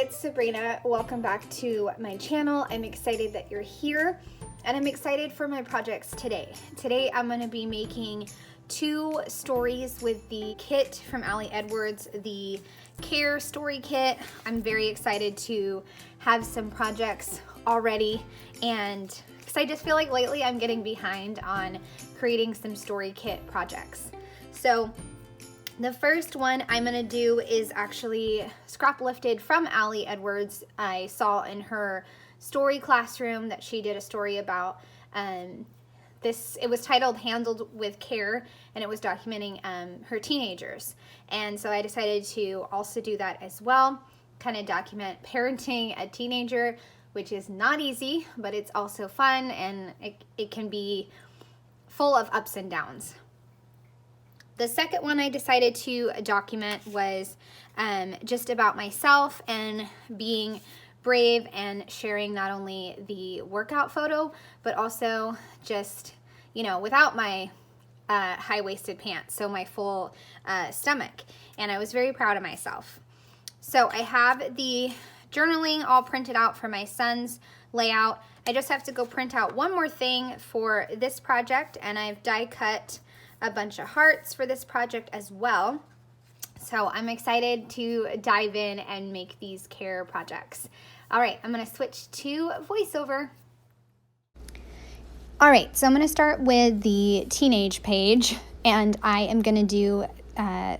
it's Sabrina. Welcome back to my channel. I'm excited that you're here and I'm excited for my projects today. Today I'm going to be making 2 stories with the kit from Ali Edwards, the Care Story Kit. I'm very excited to have some projects already, and because I just feel like lately I'm getting behind on creating some story kit projects. So the first one I'm gonna do is actually scrap lifted from Ali Edwards. I saw in her story classroom that she did a story about this. It was titled Handled with Care, and it was documenting her teenagers. And so I decided to also do that as well, kind of document parenting a teenager, which is not easy, but it's also fun, and it can be full of ups and downs. The second one I decided to document was just about myself and being brave and sharing not only the workout photo, but also just, without my high-waisted pants, so my full stomach. And I was very proud of myself. So I have the journaling all printed out for my son's layout. I just have to go print out one more thing for this project, and I've die cut a bunch of hearts for this project as well. So I'm excited to dive in and make these care projects. All right, I'm gonna switch to voiceover. All right, so I'm gonna start with the teenage page, and I am gonna do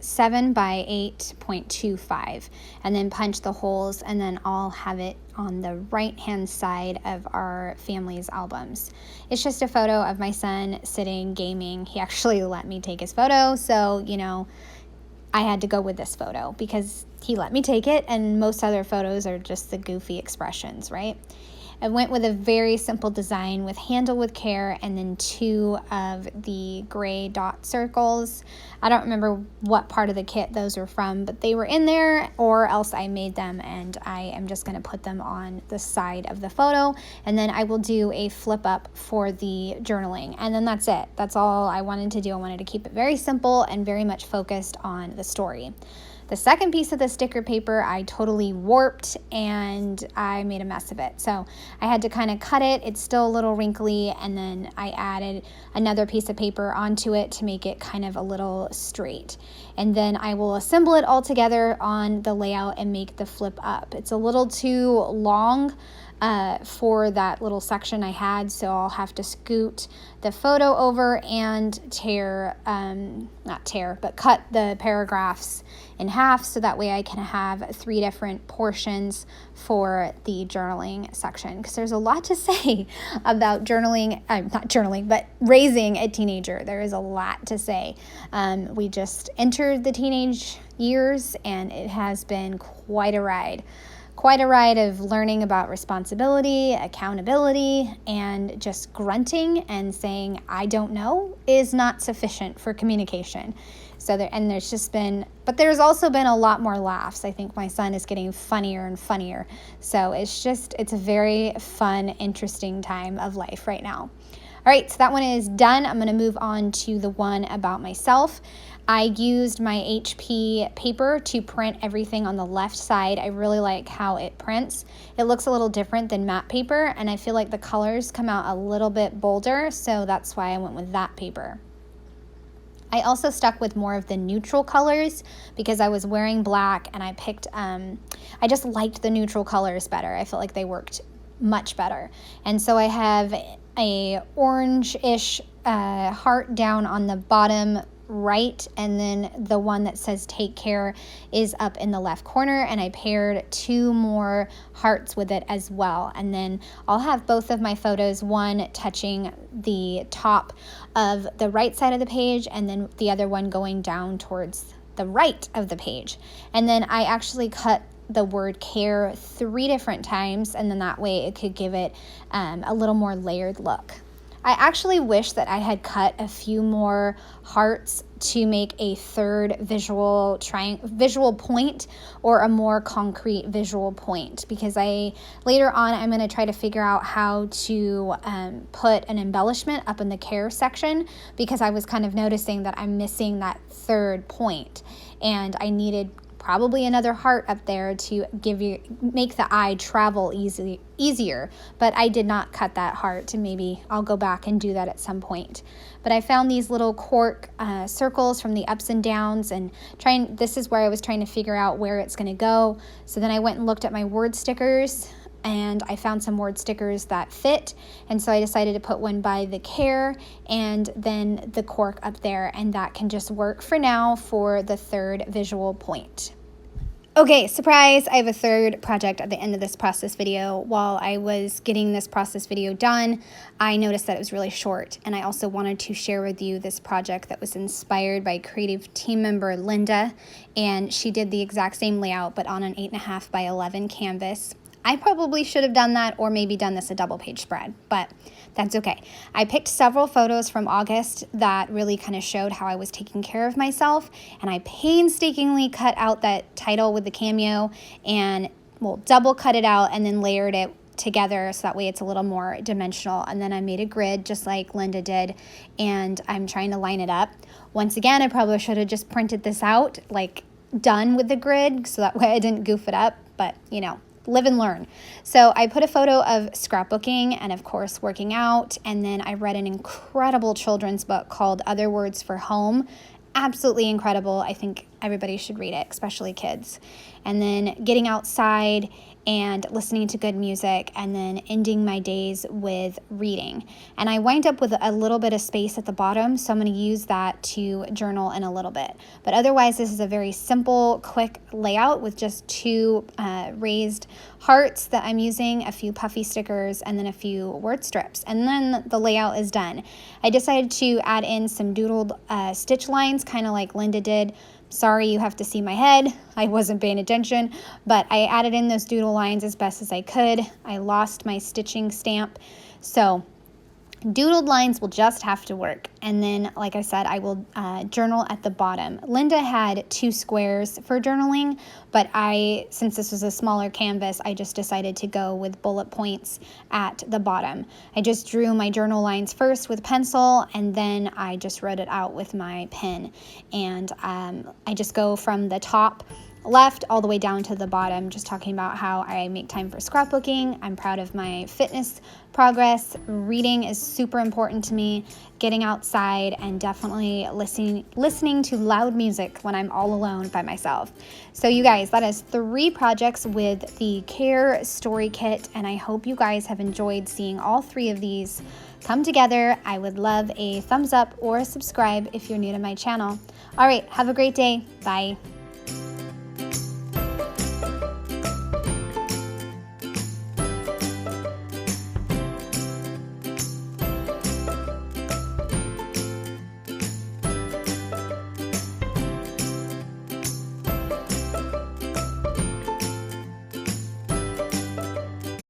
7 by 8.25 and then punch the holes, and then I'll have it on the right hand side of our family's albums. It's just a photo of my son sitting gaming. He actually let me take his photo, so I had to go with this photo because he let me take it, and most other photos are just the goofy expressions, right? I went with a very simple design with Handle with Care and then 2 of the gray dot circles. I don't remember what part of the kit those were from, but they were in there, or else I made them, and I am just going to put them on the side of the photo, and then I will do a flip up for the journaling, and then that's it. That's all I wanted to do. I wanted to keep it very simple and very much focused on the story. The second piece of the sticker paper I totally warped, and I made a mess of it. So I had to kind of cut it. It's still a little wrinkly, and then I added another piece of paper onto it to make it kind of a little straight. And then I will assemble it all together on the layout and make the flip up. It's a little too long for that little section I had, so I'll have to scoot the photo over and cut the paragraphs in half, so that way I can have 3 different portions for the journaling section, because there's a lot to say about but raising a teenager. There is a lot to say. We just entered the teenage years, and it has been quite a ride. Quite a ride of learning about responsibility, accountability, and just grunting and saying, I don't know, is not sufficient for communication. So there's also been a lot more laughs. I think my son is getting funnier and funnier. So it's a very fun, interesting time of life right now. All right, so that one is done. I'm going to move on to the one about myself. I used my HP paper to print everything on the left side. I really like how it prints. It looks a little different than matte paper, and I feel like the colors come out a little bit bolder, so that's why I went with that paper. I also stuck with more of the neutral colors because I was wearing black, and I picked, I just liked the neutral colors better. I felt like they worked much better. And so I have a orange-ish heart down on the bottom right, and then the one that says Take Care is up in the left corner, and I paired 2 more hearts with it as well. And then I'll have both of my photos, one touching the top of the right side of the page, and then the other one going down towards the right of the page. And then I actually cut the word care 3 different times, and then that way it could give it a little more layered look. I actually wish that I had cut a few more hearts to make a third visual point, or a more concrete visual point, because later on I'm going to try to figure out how to put an embellishment up in the care section, because I was kind of noticing that I'm missing that third point, and I needed probably another heart up there to make the eye travel easier, but I did not cut that heart, and maybe I'll go back and do that at some point. But I found these little cork circles from the ups and downs, and this is where I was trying to figure out where it's going to go. So then I went and looked at my word stickers, and I found some word stickers that fit, and so I decided to put one by the care and then the cork up there, and that can just work for now for the third visual point. Okay, surprise, I have a third project at the end of this process video. While I was getting this process video done, I noticed that it was really short, and I also wanted to share with you this project that was inspired by creative team member Linda, and she did the exact same layout but on an 8.5 by 11 canvas. I probably should have done that, or maybe done this a double page spread, but that's okay. I picked several photos from August that really kind of showed how I was taking care of myself, and I painstakingly cut out that title with the cameo and, well, double cut it out and then layered it together so that way it's a little more dimensional. And then I made a grid just like Linda did, and I'm trying to line it up. Once again, I probably should have just printed this out, like done with the grid, so that way I didn't goof it up, but you know, live and learn. So I put a photo of scrapbooking and of course working out, and then I read an incredible children's book called Other Words for Home. Absolutely incredible. I think everybody should read it, especially kids. And then getting outside and listening to good music, and then ending my days with reading. And I wind up with a little bit of space at the bottom, so I'm going to use that to journal in a little bit. But otherwise, this is a very simple, quick layout with just two raised hearts that I'm using, a few puffy stickers, and then a few word strips. And then the layout is done. I decided to add in some doodled stitch lines, kind of like Linda did. Sorry, you have to see my head. I wasn't paying attention, but I added in those doodle lines as best as I could. I lost my stitching stamp, so doodled lines will just have to work. And then, like I said, I will journal at the bottom. Linda had 2 squares for journaling, but since this was a smaller canvas, I just decided to go with bullet points at the bottom. I just drew my journal lines first with pencil, and then I just wrote it out with my pen. And I just go from the top left all the way down to the bottom, just talking about how I make time for scrapbooking. I'm proud of my fitness progress. Reading is super important to me. Getting outside, and definitely listening to loud music when I'm all alone by myself. So you guys, that is 3 projects with the Care Story Kit, and I hope you guys have enjoyed seeing all 3 of these come together. I would love a thumbs up or a subscribe if you're new to my channel. All right, have a great day. Bye.